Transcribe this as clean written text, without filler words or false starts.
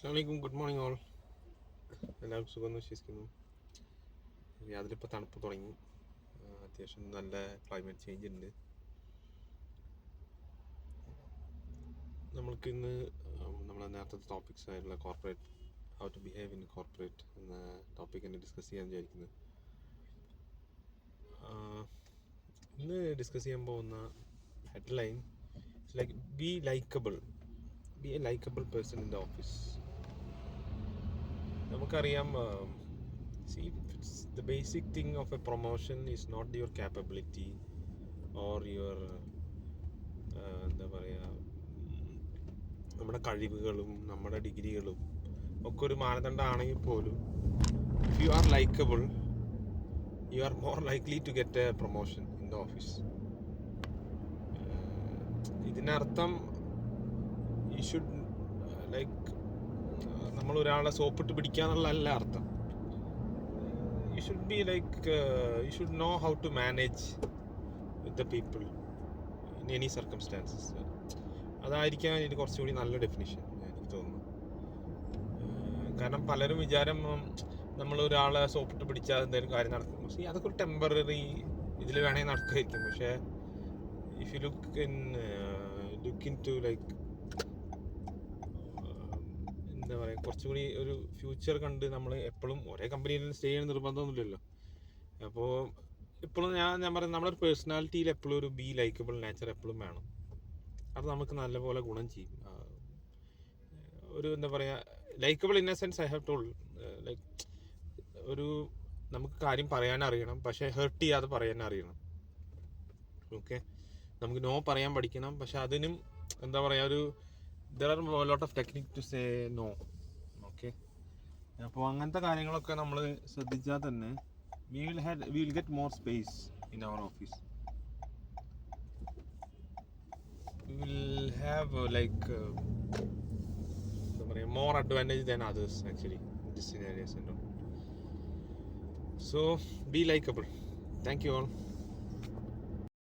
അസ്സലാമലൈക്കും, good morning all. എല്ലാവർക്കും സുഖമെന്ന് വിശ്വസിക്കുന്നു. അതിലിപ്പോൾ തണുപ്പ് തുടങ്ങി. അത്യാവശ്യം നല്ല ക്ലൈമറ്റ് ചേഞ്ച് ഉണ്ട്. നമ്മൾക്കിന്ന് നമ്മളെ നേരത്തെ ടോപ്പിക്സ് ആയിട്ടുള്ള corporate, how to behave in corporate എന്ന ടോപ്പിക് തന്നെ ഡിസ്കസ് ചെയ്യാൻ വിചാരിക്കുന്നത്. ഇന്ന് ഡിസ്കസ് ചെയ്യാൻ പോകുന്ന headline like be a likeable person in the office. നമുക്കറിയാം, the basic thing of a promotion is not your capability or your എന്താ പറയുക, നമ്മുടെ കഴിവുകളും നമ്മുടെ ഡിഗ്രികളും ഒക്കെ ഒരു മാനദണ്ഡമാണെങ്കിൽ പോലും if you are likable, you are more likely to get a promotion in the office. ഇതിനർത്ഥം you should നമ്മൾ ഒരാളെ സോപ്പിട്ട് പിടിക്കാന്നുള്ളതല്ല അർത്ഥം. You should be you should know how to manage with the people in any circumstances. അതായിരിക്കാം ഇതിന് കുറച്ചുകൂടി നല്ല definition എനിക്ക് തോന്നുന്നു. കാരണം പലരും വിചാരം നമ്മൾ ഒരാളെ സോപ്പിട്ട് പിടിച്ചാൽ എന്തെങ്കിലും കാര്യം നടക്കും. പക്ഷേ അതൊക്കെ ഒരു ടെമ്പററി ഇതിൽ വേണമെങ്കിൽ നടക്കുമായിരിക്കും. പക്ഷേ if you look into എന്താ പറയുക, കുറച്ചുകൂടി ഒരു ഫ്യൂച്ചർ കണ്ട് നമ്മൾ എപ്പോഴും ഒരേ കമ്പനിയിൽ സ്റ്റേ ചെയ്യാൻ നിർബന്ധമൊന്നുമില്ലല്ലോ. അപ്പോൾ എപ്പോഴും ഞാൻ പറയുന്നത് നമ്മുടെ ഒരു പേഴ്സണാലിറ്റിയിൽ എപ്പോഴും ഒരു ബി ലൈക്കബിൾ നേച്ചർ എപ്പോഴും വേണം. അത് നമുക്ക് നല്ലപോലെ ഗുണം ചെയ്യും. ഒരു എന്താ പറയുക, likeable in A sense I have told ഒരു നമുക്ക് കാര്യം പറയാനറിയണം, പക്ഷേ ഹേർട്ട് ചെയ്യാതെ പറയാനറിയണം. ഓക്കെ, നമുക്ക് നോ പറയാൻ പഠിക്കണം. പക്ഷെ അതിനും എന്താ പറയുക, ഒരു there are a lot of technique to say no. Okay, അപ്പോൾ അങ്ങനത്തെ കാര്യങ്ങളൊക്കെ നമ്മൾ ശ്രദ്ധിച്ചാൽ തന്നെ we will get more space in our office. We will have എന്താ പറയുക, more advantage than others actually in this scenarios and all. So be likable. Thank you all.